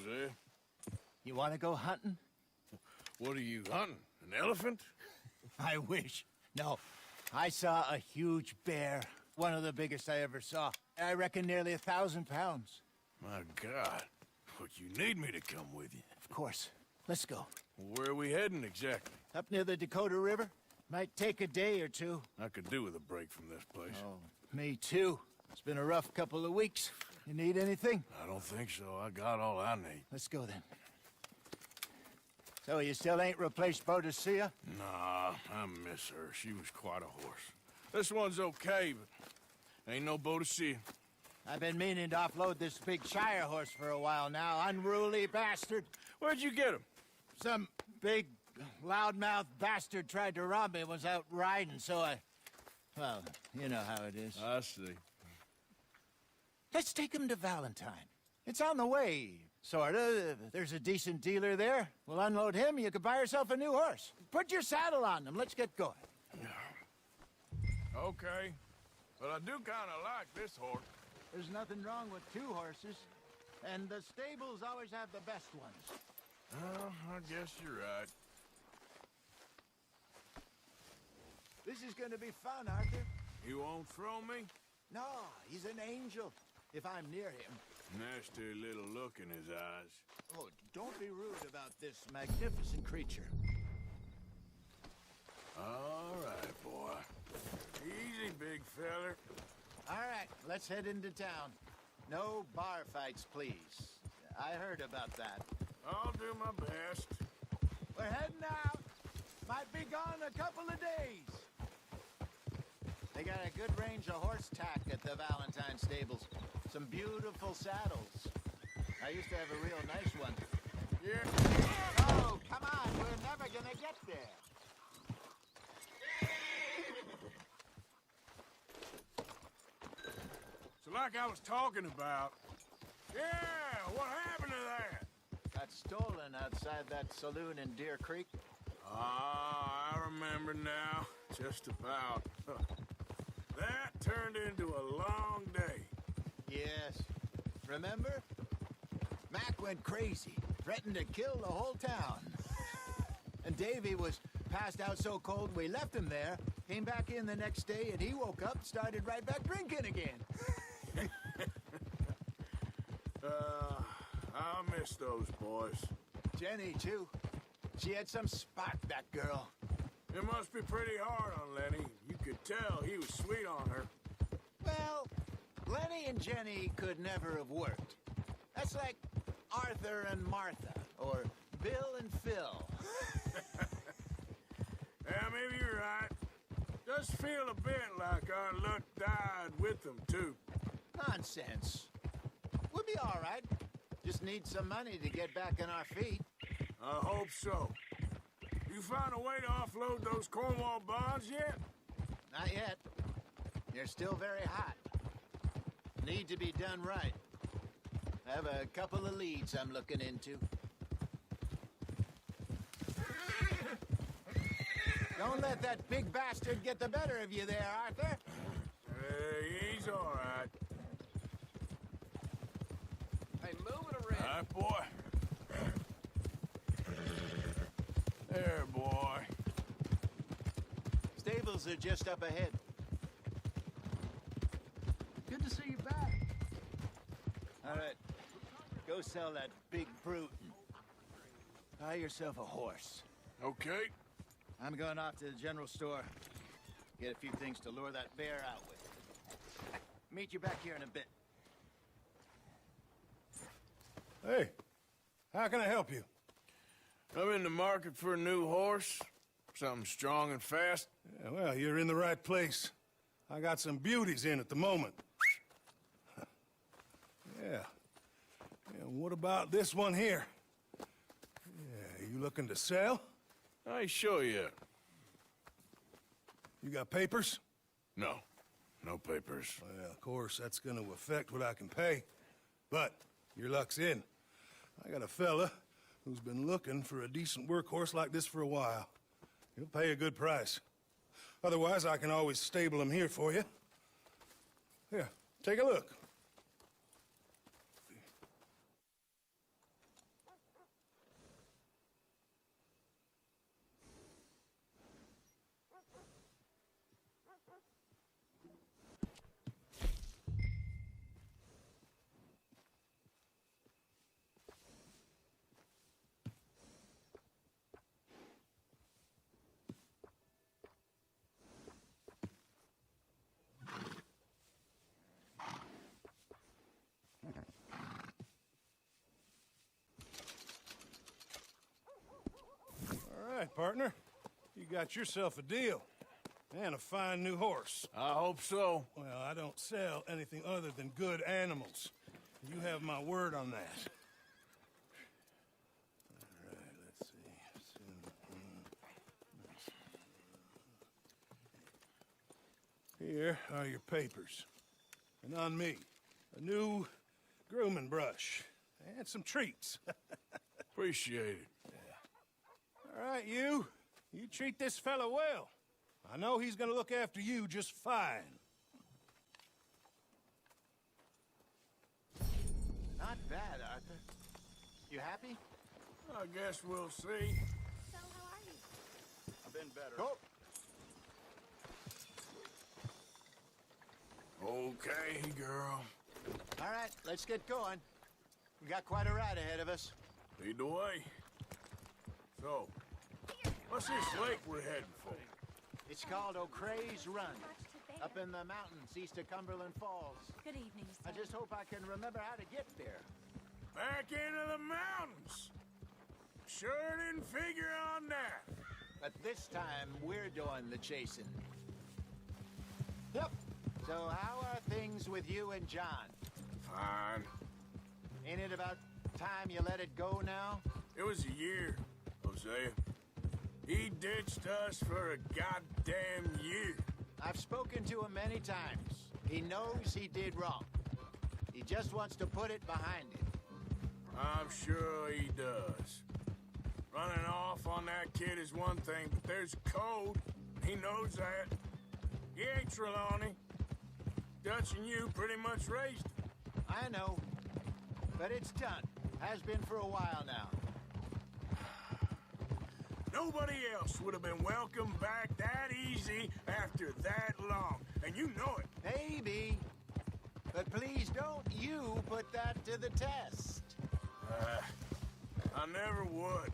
suppose, eh? You want to go hunting? What are you hunting? An elephant? I wish. No. I saw a huge bear. One of the biggest I ever saw. I reckon nearly 1,000 pounds. My God. But you need me to come with you. Of course. Let's go. Where are we heading exactly? Up near the Dakota River. Might take a day or two. I could do with a break from this place. Oh, me too. It's been a rough couple of weeks. You need anything? I don't think so. I got all I need. Let's go then. So you still ain't replaced Boadicea? Nah, I miss her. She was quite a horse. This one's okay, but ain't no Boadicea. I've been meaning to offload this big Shire horse for a while now. Unruly bastard. Where'd you get him? Some big, loudmouth bastard tried to rob me and was out riding, so I... Well, you know how it is. I see. Let's take him to Valentine. It's on the way, sorta. There's a decent dealer there. We'll unload him, you could buy yourself a new horse. Put your saddle on him, let's get going. Okay. But I do kinda like this horse. There's nothing wrong with two horses, and the stables always have the best ones. Oh, I guess you're right. This is gonna be fun, Arthur. You won't throw me? No, he's an angel, if I'm near him. Nasty little look in his eyes. Oh, don't be rude about this magnificent creature. All right, boy. Easy, big feller. All right, let's head into town. No bar fights, please. I heard about that. I'll do my best. We're heading out. Might be gone a couple of days. They got a good range of horse tack at the Valentine stables. Some beautiful saddles. I used to have a real nice one. Yeah. Oh, come on. We're never gonna get there. So like I was talking about... Yeah, what happened to that? Got stolen outside that saloon in Deer Creek. Ah, I remember now. Just about. That turned into a long day. Yes. Remember? Mac went crazy, threatened to kill the whole town. And Davy was passed out so cold we left him there, came back in the next day, and he woke up, started right back drinking again. I miss those boys. Jenny, too. She had some spark, that girl. It must be pretty hard on Lenny. You could tell he was sweet on her. Well, Lenny and Jenny could never have worked. That's like Arthur and Martha, or Bill and Phil. Yeah, maybe you're right. Does feel a bit like our luck died with them, too. Nonsense. We'll be all right. Just need some money to get back on our feet. I hope so. You found a way to offload those Cornwall bonds yet? Not yet. They're still very hot. Need to be done right. I have a couple of leads I'm looking into. Don't let that big bastard get the better of you there, Arthur. He's all right. Hey, move it around. All right, boy. There, boy. Stables are just up ahead. Good to see you back. All right. Go sell that big brute and buy yourself a horse. Okay. I'm going off to the general store. Get a few things to lure that bear out with. Meet you back here in a bit. Hey, how can I help you? I'm in the market for a new horse. Something strong and fast. Yeah, well, you're in the right place. I got some beauties in at the moment. Yeah. And what about this one here? Yeah, you looking to sell? I ain't sure yet. You got papers? No. No papers. Well, of course, that's gonna affect what I can pay. But your luck's in. I got a fella who's been looking for a decent workhorse like this for a while. He'll pay a good price. Otherwise, I can always stable him here for you. Here, take a look. right, partner. You got yourself a deal. And a fine new horse. I hope so. Well, I don't sell anything other than good animals. You have my word on that. All right, let's see. Here are your papers. And on me, a new grooming brush. And some treats. Appreciate it. All right, you. You treat this fella well. I know he's gonna look after you just fine. Not bad, Arthur. You happy? I guess we'll see. So, how are you? I've been better. Go. Okay, girl. All right, let's get going. We got quite a ride ahead of us. Lead the way. So, what's this lake we're heading for? It's called O'Crea's Run, Much to bear. up in the mountains east of Cumberland Falls. Good evening, sir. I just hope I can remember how to get there. Back into the mountains. Sure didn't figure on that. But this time, we're doing the chasing. Yep. So how are things with you and John? Fine. Ain't it about time you let it go now? It was a year, Hosea. He ditched us for a goddamn year. I've spoken to him many times. He knows he did wrong. He just wants to put it behind him. I'm sure he does. Running off on that kid is one thing, but there's code. He knows that. He ain't Trelawney. Dutch and you pretty much raised him. I know. But it's done. Has been for a while now. Nobody else would have been welcomed back that easy after that long. And you know it. Maybe. But please don't you put that to the test. I never would.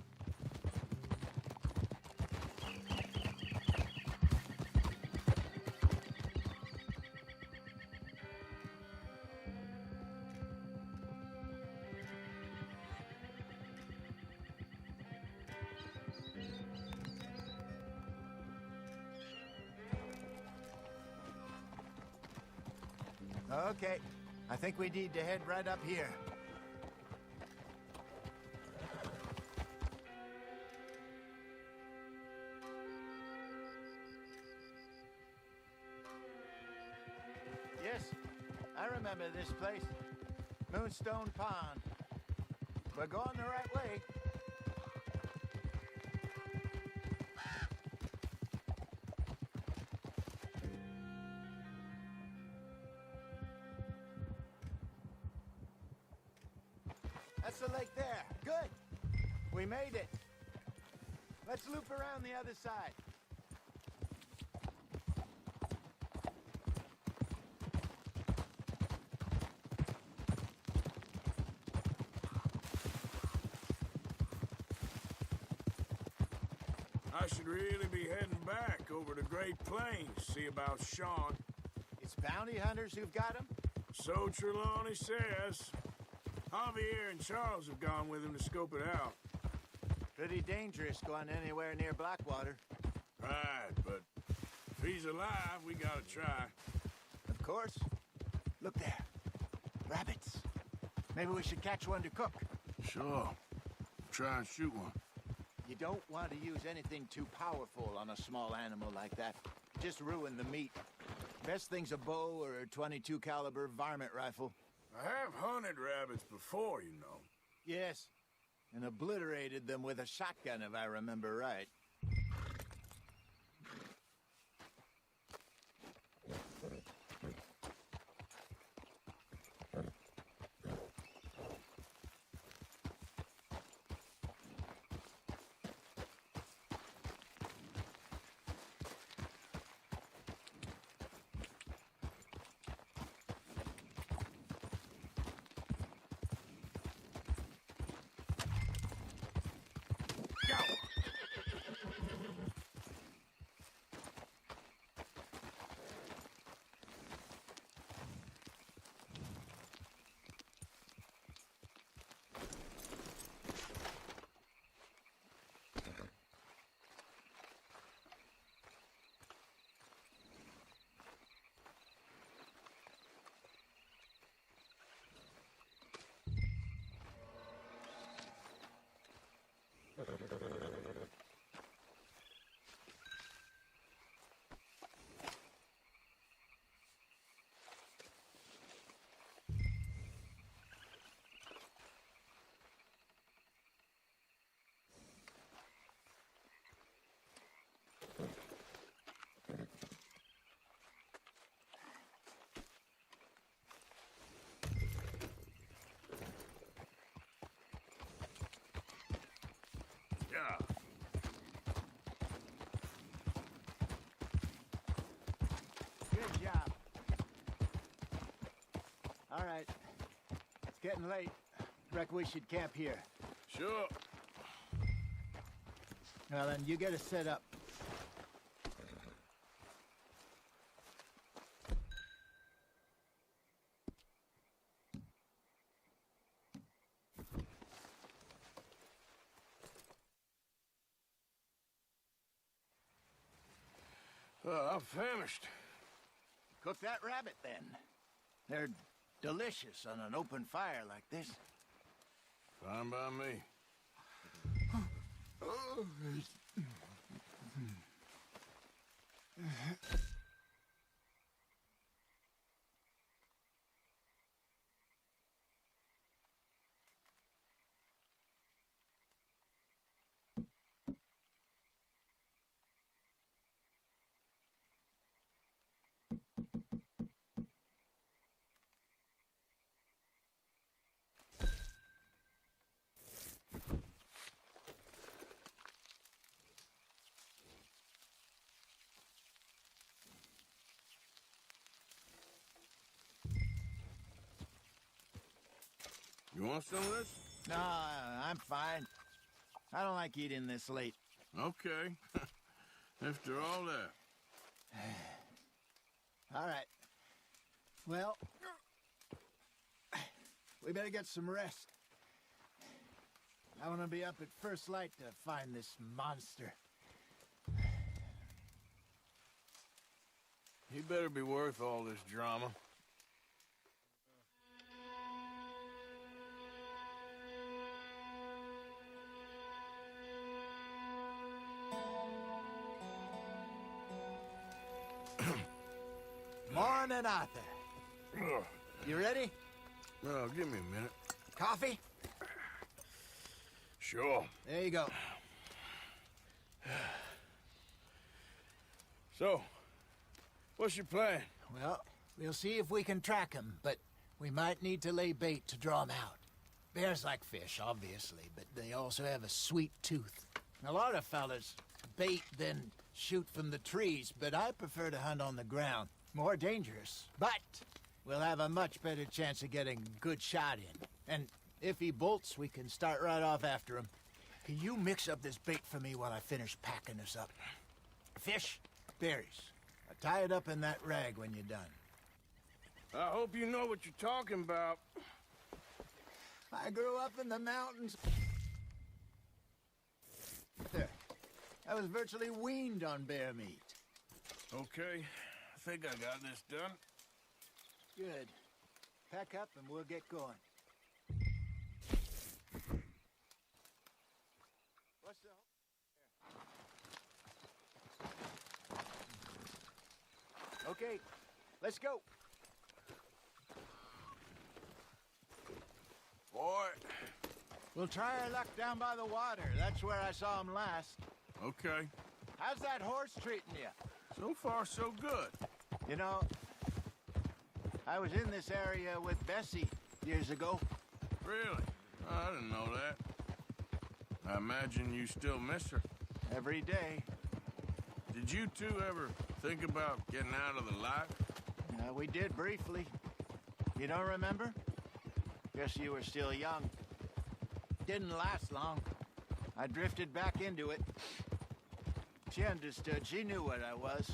Okay. I think we need to head right up here. Yes, I remember this place. Moonstone Pond. We're going the right way. That's the lake there. Good. We made it. Let's loop around the other side. I should really be heading back over to Great Plains, see about Sean. It's bounty hunters who've got him? So Trelawney says. Javier and Charles have gone with him to scope it out. Pretty dangerous going anywhere near Blackwater. Right, but if he's alive, we gotta try. Of course. Look there. Rabbits. Maybe we should catch one to cook. Sure. Try and shoot one. You don't want to use anything too powerful on a small animal like that. Just ruin the meat. Best thing's a bow or a .22 caliber varmint rifle. I have hunted rabbits before, you know. Yes, and obliterated them with a shotgun, if I remember right. Yeah. Good job. All right. It's getting late. Reckon we should camp here. Sure. Well, then, you get us set up. I'm famished. Cook that rabbit, then. They're delicious on an open fire like this. Fine by me. You want some of this? No, I'm fine. I don't like eating this late. Okay. After all that. All right. Well, we better get some rest. I want to be up at first light to find this monster. He better be worth all this drama. Morning, Arthur. You ready? Well, give me a minute. Coffee? Sure. There you go. So, what's your plan? Well, we'll see if we can track him, but we might need to lay bait to draw him out. Bears like fish, obviously, but they also have a sweet tooth. A lot of fellas bait, then shoot from the trees, but I prefer to hunt on the ground. More dangerous, but we'll have a much better chance of getting a good shot in. And if he bolts, we can start right off after him. Can you mix up this bait for me while I finish packing this up? Fish, berries. Tie it up in that rag when you're done. I hope you know what you're talking about. I grew up in the mountains. There. I was virtually weaned on bear meat. Okay, I think I got this done. Good. Pack up and we'll get going. What's the... Okay, let's go. Boy. We'll try our luck down by the water. That's where I saw him last. Okay. How's that horse treating you? So far, so good. You know, I was in this area with Bessie years ago. Really? I didn't know that. I imagine you still miss her. Every day. Did you two ever think about getting out of the life? We did briefly. You don't remember? Guess you were still young. Didn't last long. I drifted back into it. She understood. She knew what I was.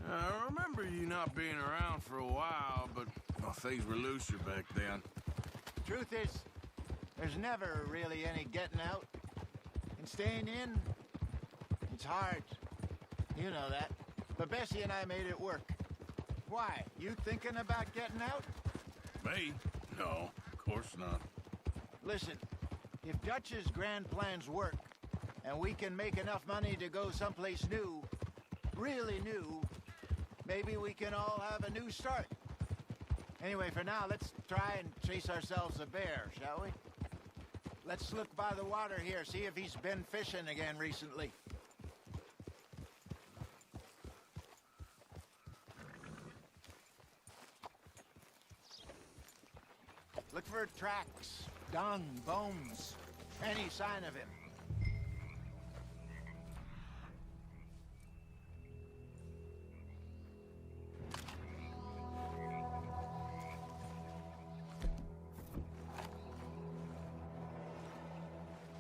I remember you not being around for a while, but well, things were looser back then. Truth is, there's never really any getting out. And staying in, it's hard. You know that. But Bessie and I made it work. Why? You thinking about getting out? Me? No, of course not. Listen, if Dutch's grand plans work, and we can make enough money to go someplace new, really new, maybe we can all have a new start. Anyway, for now, let's try and chase ourselves a bear, shall we? Let's look by the water here, see if he's been fishing again recently. Look for tracks, dung, bones, any sign of him.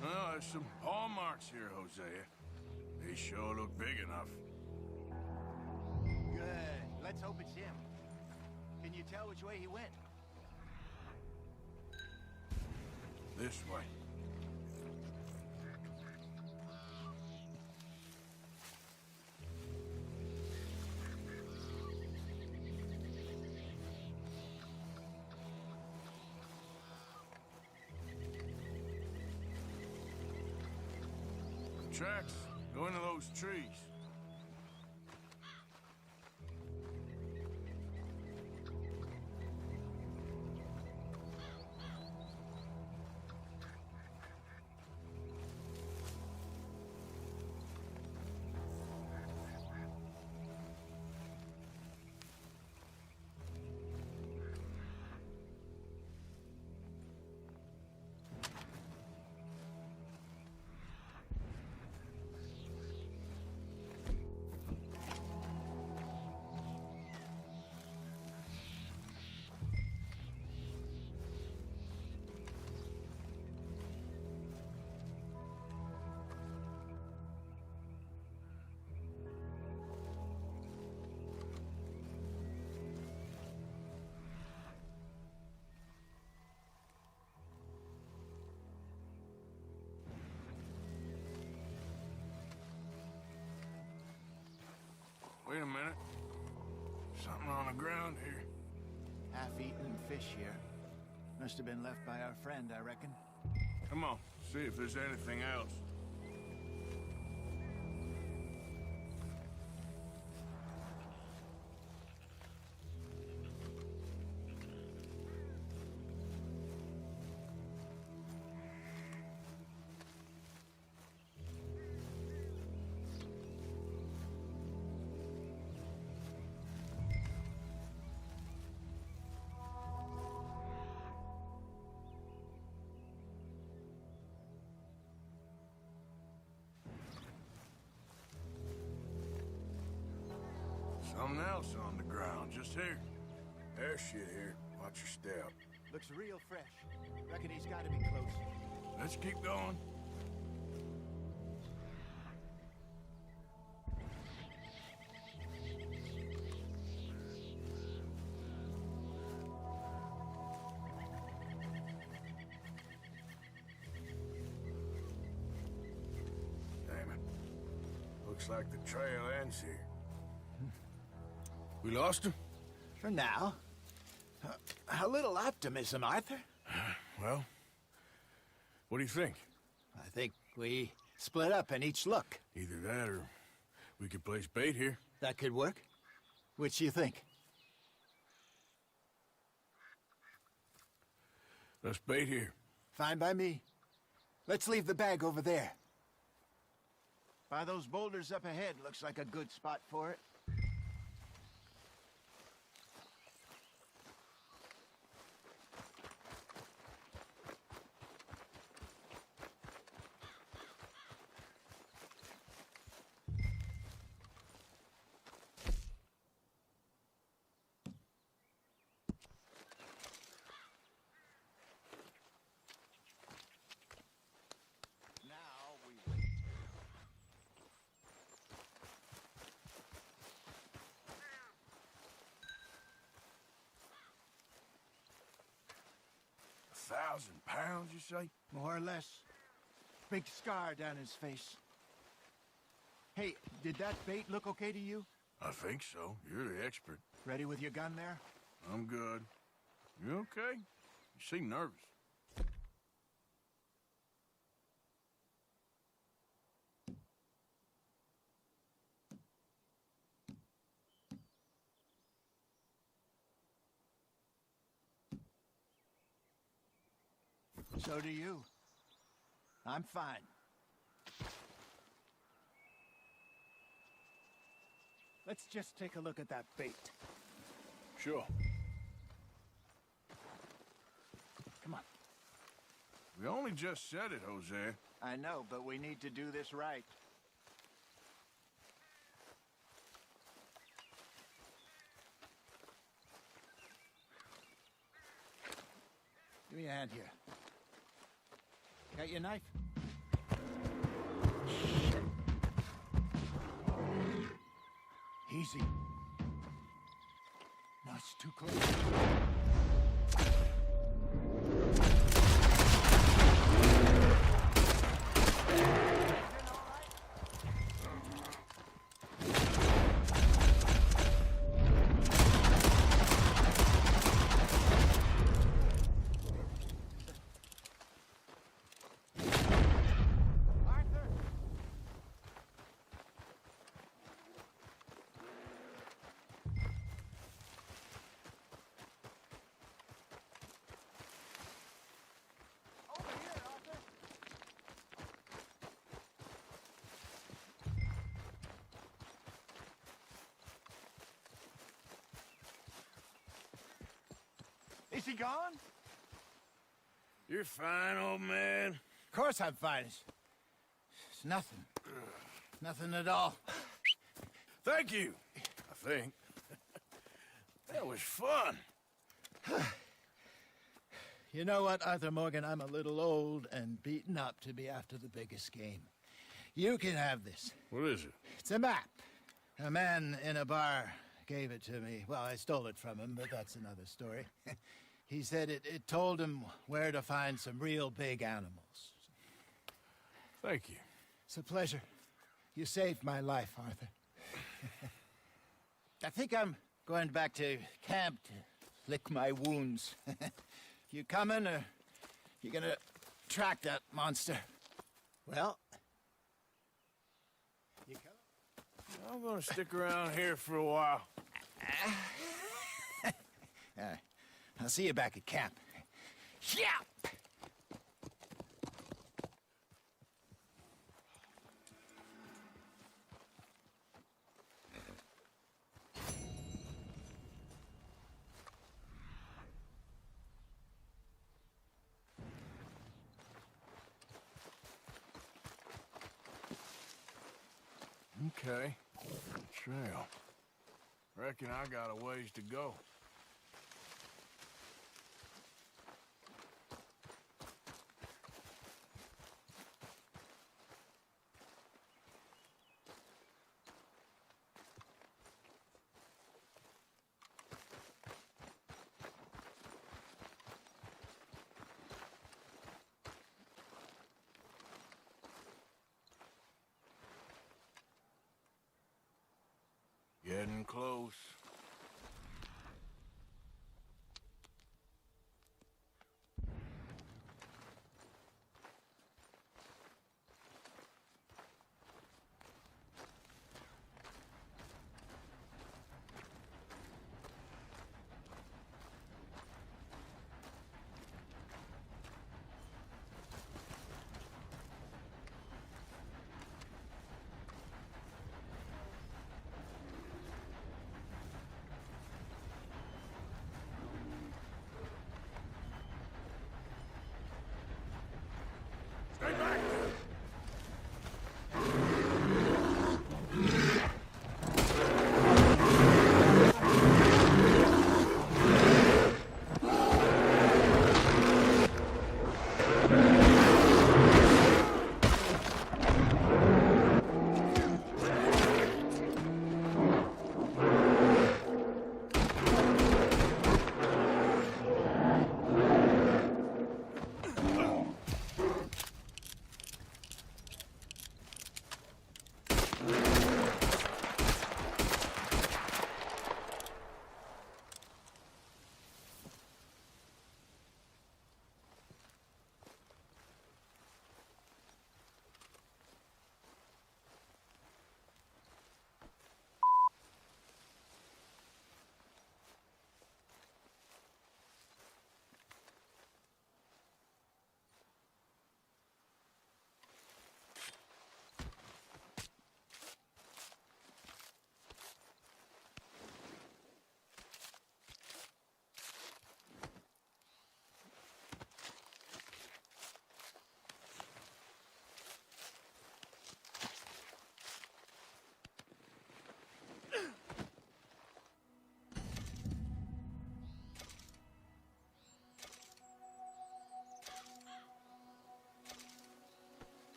Well, there's some paw marks here, Hosea. They sure look big enough. Good. Let's hope it's him. Can you tell which way he went? This way. Tracks go into those trees. Wait a minute. Something on the ground here. Half-eaten fish here. Must have been left by our friend, I reckon. Come on, see if there's anything else. Something else on the ground, just here. There's shit here. Watch your step. Looks real fresh. Reckon he's got to be close. Let's keep going. Damn it. Looks like the trail ends here. We lost him? For now. A little optimism, Arthur. Well, what do you think? I think we split up and each look. Either that or we could place bait here. That could work. Which do you think? Let's bait here. Fine by me. Let's leave the bag over there. By those boulders up ahead, looks like a good spot for it. £1,000, you say? More or less. Big scar down his face. Hey, did that bait look okay to you? I think so. You're the expert. Ready with your gun there? I'm good. You okay? You seem nervous. So do you. I'm fine. Let's just take a look at that bait. Sure. Come on. We only just said it, Jose. I know, but we need to do this right. Give me a hand here. Got your knife? Shit. Easy. No, it's too close. Is he gone? You're fine, old man. Of course I'm fine. It's nothing. Nothing at all. Thank you, I think. That was fun. You know what, Arthur Morgan? I'm a little old and beaten up to be after the biggest game. You can have this. What is it? It's a map. A man in a bar gave it to me. Well, I stole it from him, but that's another story. He said it told him where to find some real big animals. Thank you. It's a pleasure. You saved my life, Arthur. I think I'm going back to camp to lick my wounds. You coming, or you gonna track that monster? Well, you coming? I'm gonna stick around here for a while. All right. I'll see you back at camp. Yeah! Okay. Trail. Reckon I got a ways to go.